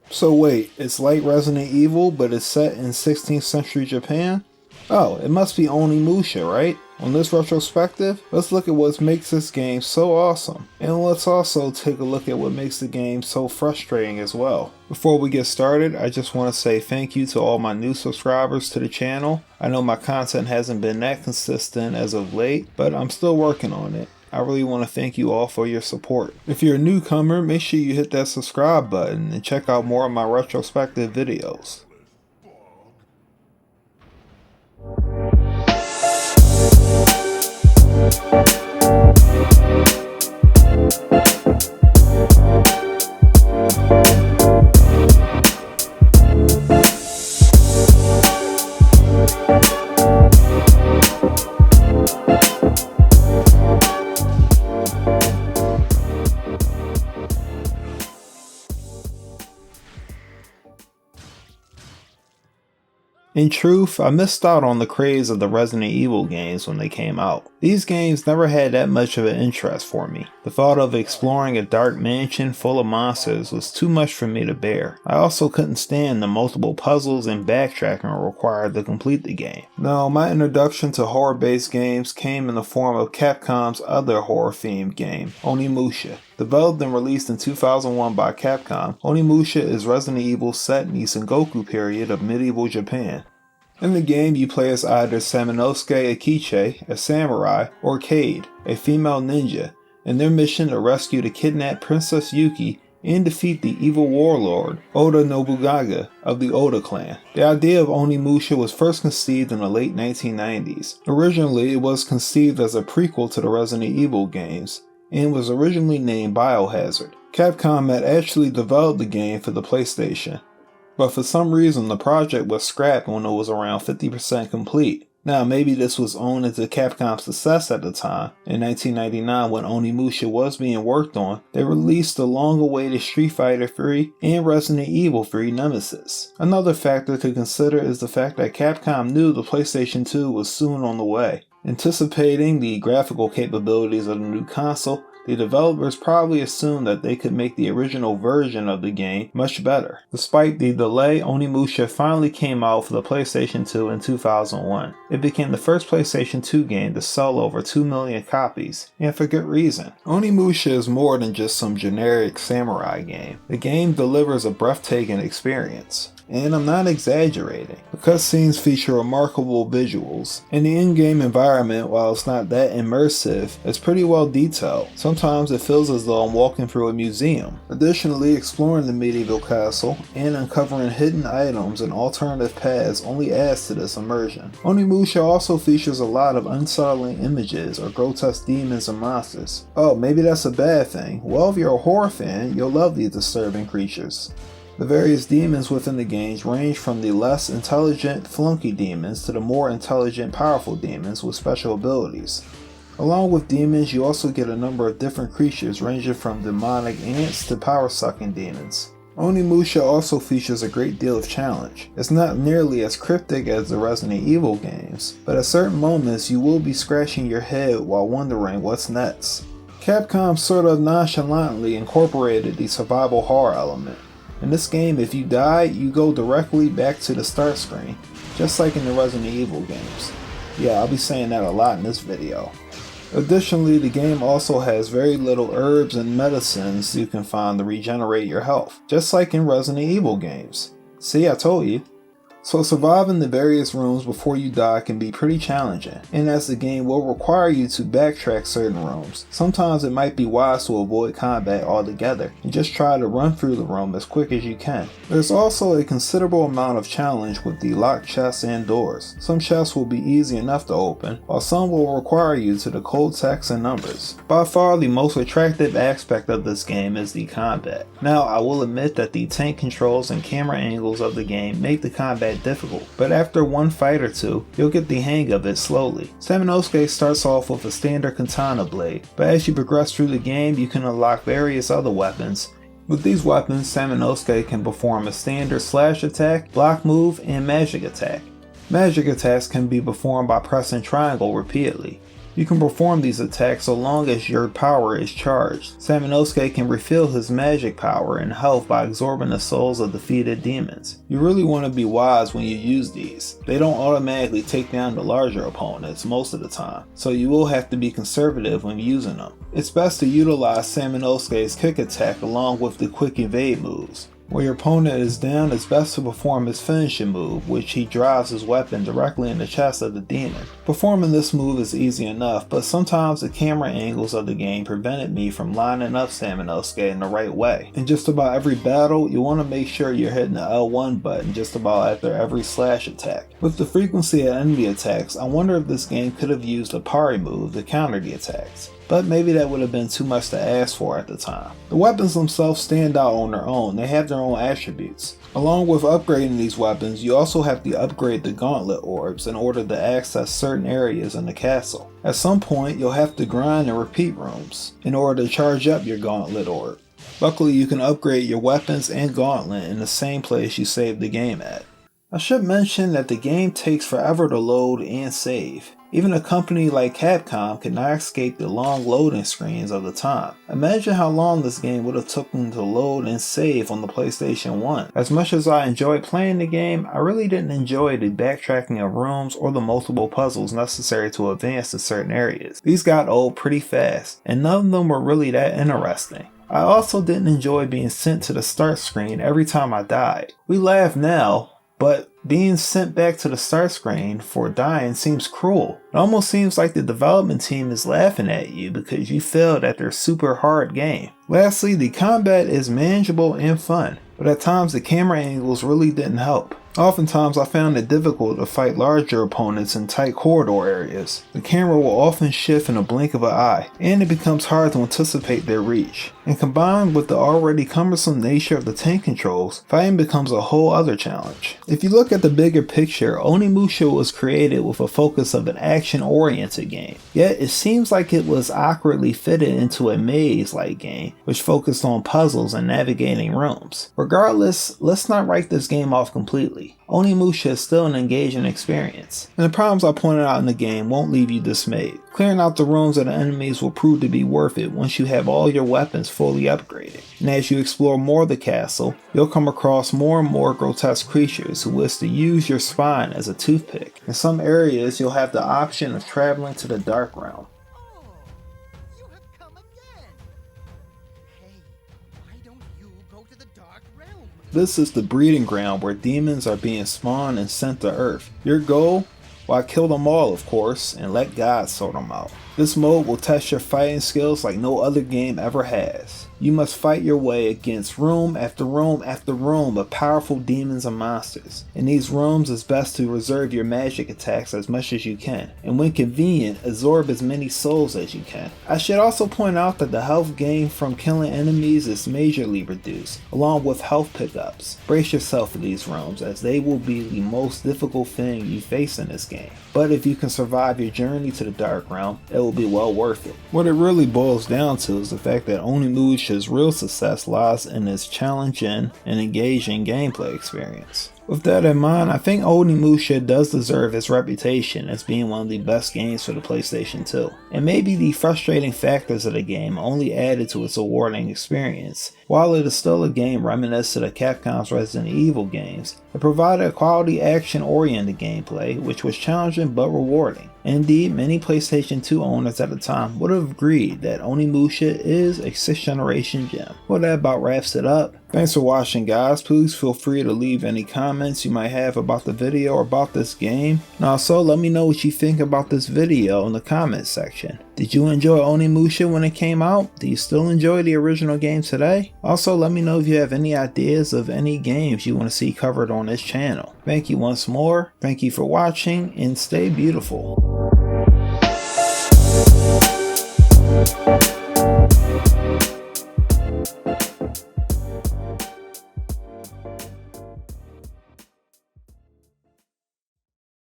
So wait, it's like Resident Evil, but it's set in 16th century Japan? Oh, it must be Onimusha, right? On this retrospective, let's look at what makes this game so awesome. And let's also take a look at what makes the game so frustrating as well. Before we get started, I just want to say thank you to all my new subscribers to the channel. I know my content hasn't been that consistent as of late, but I'm still working on it. I really want to thank you all for your support. If you're a newcomer, make sure you hit that subscribe button and check out more of my retrospective videos. In truth, I missed out on the craze of the Resident Evil games when they came out. These games never had that much of an interest for me. The thought of exploring a dark mansion full of monsters was too much for me to bear. I also couldn't stand the multiple puzzles and backtracking required to complete the game. No, my introduction to horror-based games came in the form of Capcom's other horror-themed game, Onimusha. Developed and released in 2001 by Capcom, Onimusha is Resident Evil set in the Sengoku period of medieval Japan. In the game, you play as either Samanosuke Akiche, a samurai, or Cade, a female ninja, in their mission to rescue the kidnapped Princess Yuki and defeat the evil warlord, Oda Nobunaga, of the Oda clan. The idea of Onimusha was first conceived in the late 1990s. Originally, it was conceived as a prequel to the Resident Evil games, and was originally named Biohazard. Capcom had actually developed the game for the PlayStation, but for some reason the project was scrapped when it was around 50% complete. Now maybe this was owing to Capcom's success at the time. In 1999, when Onimusha was being worked on, they released the long-awaited Street Fighter 3 and Resident Evil 3 Nemesis. Another factor to consider is the fact that Capcom knew the PlayStation 2 was soon on the way. Anticipating the graphical capabilities of the new console, the developers probably assumed that they could make the original version of the game much better. Despite the delay, Onimusha finally came out for the PlayStation 2 in 2001. It became the first PlayStation 2 game to sell over 2 million copies, and for good reason. Onimusha is more than just some generic samurai game. The game delivers a breathtaking experience. And I'm not exaggerating. The cutscenes feature remarkable visuals, and the in-game environment, while it's not that immersive, is pretty well detailed. Sometimes it feels as though I'm walking through a museum. Additionally, exploring the medieval castle and uncovering hidden items and alternative paths only adds to this immersion. Onimusha also features a lot of unsettling images or grotesque demons and monsters. Oh, maybe that's a bad thing. Well, if you're a horror fan, you'll love these disturbing creatures. The various demons within the games range from the less intelligent flunky demons to the more intelligent powerful demons with special abilities. Along with demons, you also get a number of different creatures ranging from demonic ants to power-sucking demons. Onimusha also features a great deal of challenge. It's not nearly as cryptic as the Resident Evil games, but at certain moments you will be scratching your head while wondering what's next. Capcom sort of nonchalantly incorporated the survival horror element. In this game, if you die, you go directly back to the start screen, just like in the Resident Evil games. Yeah, I'll be saying that a lot in this video. Additionally, the game also has very little herbs and medicines you can find to regenerate your health, just like in Resident Evil games. See, I told you. So surviving the various rooms before you die can be pretty challenging, and as the game will require you to backtrack certain rooms, sometimes it might be wise to avoid combat altogether and just try to run through the room as quick as you can. There's also a considerable amount of challenge with the locked chests and doors. Some chests will be easy enough to open, while some will require you to decode text and numbers. By far the most attractive aspect of this game is the combat. Now I will admit that the tank controls and camera angles of the game make the combat difficult, but after one fight or two, you'll get the hang of it slowly. Samanosuke starts off with a standard katana blade, but as you progress through the game, you can unlock various other weapons. With these weapons, Samanosuke can perform a standard slash attack, block move, and magic attack. Magic attacks can be performed by pressing triangle repeatedly. You can perform these attacks so long as your power is charged. Saminosuke can refill his magic power and health by absorbing the souls of defeated demons. You really want to be wise when you use these. They don't automatically take down the larger opponents most of the time, so you will have to be conservative when using them. It's best to utilize Saminosuke's kick attack along with the quick evade moves. When your opponent is down, it's best to perform his finishing move, which he drives his weapon directly in the chest of the demon. Performing this move is easy enough, but sometimes the camera angles of the game prevented me from lining up Saminosuke in the right way. In just about every battle, you want to make sure you're hitting the L1 button just about after every slash attack. With the frequency of enemy attacks, I wonder if this game could have used a parry move to counter the attacks. But maybe that would have been too much to ask for at the time. The weapons themselves stand out on their own. They have their own attributes. Along with upgrading these weapons, you also have to upgrade the gauntlet orbs in order to access certain areas in the castle. At some point, you'll have to grind and repeat rooms in order to charge up your gauntlet orb. Luckily, you can upgrade your weapons and gauntlet in the same place you saved the game at. I should mention that the game takes forever to load and save. Even a company like Capcom could not escape the long loading screens of the time. Imagine how long this game would have taken to load and save on the PlayStation 1. As much as I enjoyed playing the game, I really didn't enjoy the backtracking of rooms or the multiple puzzles necessary to advance to certain areas. These got old pretty fast, and none of them were really that interesting. I also didn't enjoy being sent to the start screen every time I died. We laugh now, but being sent back to the start screen for dying seems cruel. It almost seems like the development team is laughing at you because you failed at their super hard game. Lastly, the combat is manageable and fun, but at times the camera angles really didn't help. Oftentimes I found it difficult to fight larger opponents in tight corridor areas. The camera will often shift in a blink of an eye, and it becomes hard to anticipate their reach. And combined with the already cumbersome nature of the tank controls, fighting becomes a whole other challenge. If you look at the bigger picture, Onimusha was created with a focus of an action-oriented game. Yet it seems like it was awkwardly fitted into a maze-like game, which focused on puzzles and navigating rooms. Regardless, let's not write this game off completely. Onimusha is still an engaging experience, and the problems I pointed out in the game won't leave you dismayed. Clearing out the rooms of the enemies will prove to be worth it once you have all your weapons fully upgraded. And as you explore more of the castle, you'll come across more and more grotesque creatures who wish to use your spine as a toothpick. In some areas, you'll have the option of traveling to the Dark Realm. This is the breeding ground where demons are being spawned and sent to Earth. Your goal? Well, kill them all, of course, and let God sort them out. This mode will test your fighting skills like no other game ever has. You must fight your way against room after room after room of powerful demons and monsters. In these rooms, it's best to reserve your magic attacks as much as you can, and when convenient, absorb as many souls as you can. I should also point out that the health gained from killing enemies is majorly reduced, along with health pickups. Brace yourself for these rooms, as they will be the most difficult thing you face in this game. But if you can survive your journey to the Dark Realm, it will be well worth it. What it really boils down to is the fact that Onimusha's real success lies in its challenging and engaging gameplay experience. With that in mind, I think Onimusha does deserve its reputation as being one of the best games for the PlayStation 2. And maybe the frustrating factors of the game only added to its awarding experience. While it is still a game reminiscent of Capcom's Resident Evil games, it provided a quality action-oriented gameplay which was challenging but rewarding. Indeed, many PlayStation 2 owners at the time would have agreed that Onimusha is a 6th generation gem. Well, that about wraps it up. Thanks for watching, guys. Please feel free to leave any comments you might have about the video or about this game. And also, let me know what you think about this video in the comments section. Did you enjoy Onimusha when it came out? Do you still enjoy the original game today? Also, let me know if you have any ideas of any games you want to see covered on this channel. Thank you once more. Thank you for watching, and stay beautiful.